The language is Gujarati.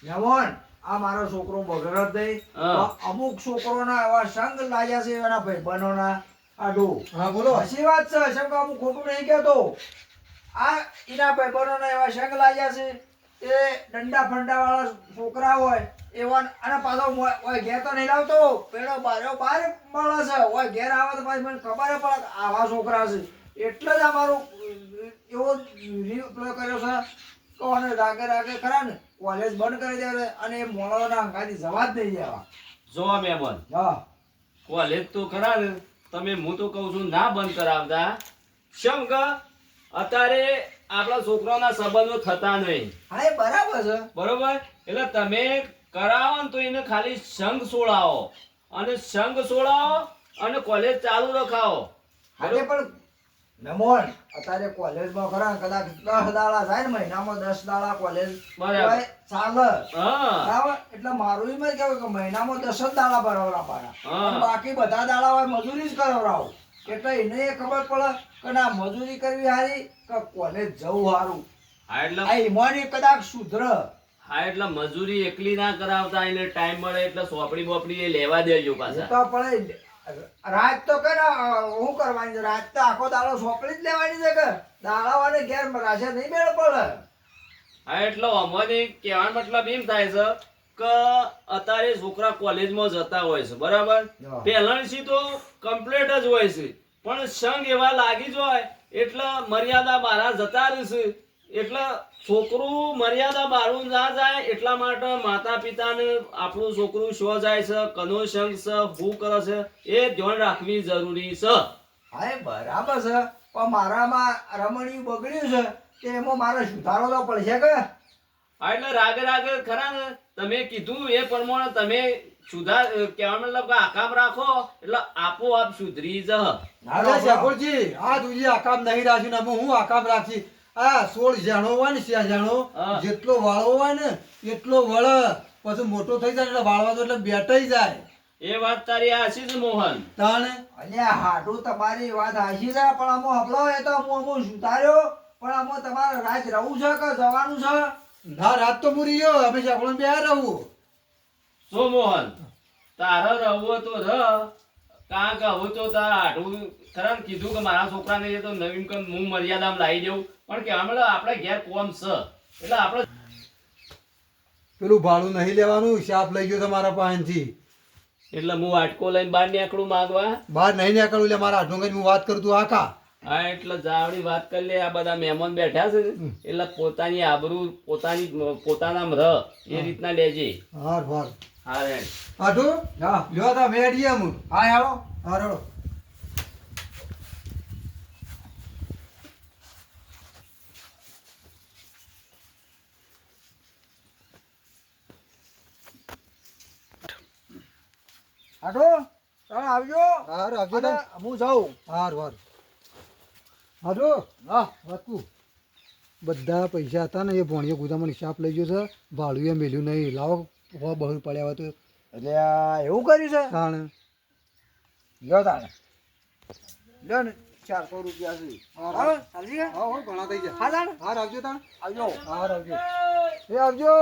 યમોન આ મારો છોકરો બગડત નહીં. અમુક છોકરોના એવા સંગ લાગ્યા છે એના ભાઈબંધોના આડો. હા બોલો. સાચી વાત છે, સંગ અમુક ખોટું નહીં કહેતો. આ એના ભાઈબંધોના એવા સંગ લાગ્યા છે એ દંડા ફંડા વાળા છોકરા હોય એવા, અને પાછો ઓય ઘેર તો નહીં લાવતો, પેલો બાર્યો બાર મળે છે, ઓય ઘેર આવે તો પાછી મને ખબર પડે કે આવા છોકરા છે. એટલે જ અમારું એવો પેલો કર્યો છે કે અને રાગે રાગે ખરા ને કોલેજ બંધ કરી દે અને એ મોણોના અંગાથી જવા જ નહીં દેવા. જો મહેમાન હા કોલેજ તો ખરા ને, તમે હું તો કહું છું ના બંધ કરાવતા. શમ કે અત્યારે આપણા છોકરાના સંબંધો થતા નહીં, હા એ બરાબર છે. બરોબર? એટલે તમે કરાવો ને તો એને ખાલી સંઘ છોડાવો, અને સંઘ છોડાવો અને કોલેજ ચાલુ રખાવો. આજે પણ નમોન અત્યારે કોલેજમાં ખરા કદાચ 10 દાડા જાય ને મહિનામાં 10 દાડા કોલેજ બરાબર. ચાલે. હા બરાબર? એટલે મારું એમ જ કહેવું કે મહિનામાં 10 જ દાડા ભરાવરા પાડા, હા. અને બાકી બધા દાડા હોય મજૂરી જ કરાવરાવો. એટલે એને એ ખબર પડે કે ના મજૂરી કરવી હારી કે કોલેજ જવું હારું. હા એટલે આ ઈમાની કદાચ સુધર. હા એટલે મજૂરી એકલી ના કરાવતા, એને ટાઈમ મળે એટલે સોપડી બોપડી એ લેવા દેજો એ પાછા. તો પડે રાત તો કે શું કરવાની છે, રાત તો આખો દાડો સોંપડી જ લેવાની છે કે દાડાવાને ઘેર રાશે નહીં મેળ પડે. હા એટલે અમારે કહેવાનો મતલબ એમ થાય છે કે અત્યારે છોકરા કોલેજમાં જતા હોય છે, બરાબર? હા. પહેલાંથી તો કમ્પ્લીટ જ હોય છે, પણ સંગ એવા લાગી જાય એટલે મર્યાદા બહાર જતા રહેશે. એટલે છોકરું મર્યાદા બહાર ના જાય એટલા માટે માતા પિતાને આપણું છોકરું શો જાય છે, કનો સંગ છે, શું કરે છે એ ધ્યાન રાખવી જરૂરી છે. હા એ બરાબર છે, પણ મારામાં રમણીયું બગડ્યું છે કે એમાં મારે સુધારો તો પડશે કે. હા એટલે રાગે રાગે ખરા ને તમે કીધું એ પ્રમાણે તમે સુધાર કહેવાનો મતલબ કે આ કામ રાખો એટલે આપોઆપ સુધરી જ. અરે શેખુરજી, આ તુજી આકામ નહીં રાખ્યું ને અમે હું આકામ રાખી. આ 16 જાણો હોય ને, 6 જાણો હા. જેટલો વાળો હોય ને એટલો વળ, પછી મોટો થઈ જાય એટલે વાળવા તો એટલે બેટાઈ જાય. એ વાત તારી આશી જ મોહન. તાણે અલ્યા હાડું તમારી વાત હાચી છે, પણ આમાં હબળો એ તો હું સુધાર્યો, પણ આમાં તમારે રાજ રહું છે કે જવાનું છે? ના રાત તો પૂરી ગયો, અમે શેખુણ બે રહું. શું મોહન, તારે રહવો તો રહ, કારણ કે હવે તો તારા હાડું ખરા ને કીધું કે મારા છોકરાને એ તો નવીન કમ હું મર્યાદામાં લાવી દઉં, પણ કે હમણાં આપણે ઘેર કોમ છે એટલે આપણે પેલું ભાડું નહીં લેવાનું, શાપ લઈ ગયો તમારા પાસેથી. એટલે હું આટકો લઈને બહાર નીકળું માગવા. બહાર નહીં નીકળું એટલે મારા હાથમાં કઈ હું વાત કરું તું આકા. હા એટલે જાવડી વાત કરી લે. આ બધા મહેમાન બેઠા છે ને એટલે પોતાની આબરૂ પોતાનામાં રહ એ રીતના લેજે. હાર હાર હા રે આટું હા લ્યો તા મેડીએ હું. હા હેલો. હાર હેડો. હાડો તમે આવજો. હાર આવજો અને તા. હું જાઉં. હાર હાર હાડો હા વાતું બધા પૈસા હતા ને એ ભોણીઓ ગુદામાં શાપ લઈ ગયો છે, ભાડું એ મેલ્યું નહીં. લાવો હો બહુ પડ્યા હોય તો એટલે આ એવું કર્યું છે? તાણે લ્યો તાણે લ્યો ને 400 રૂપિયા છે. હા, હા ચાલજી કે? હા હો ઘણા થઈ ગયા. હા તાણે હાર આવજો તાણ. આવજો. હાર આવજો. એ આવજો.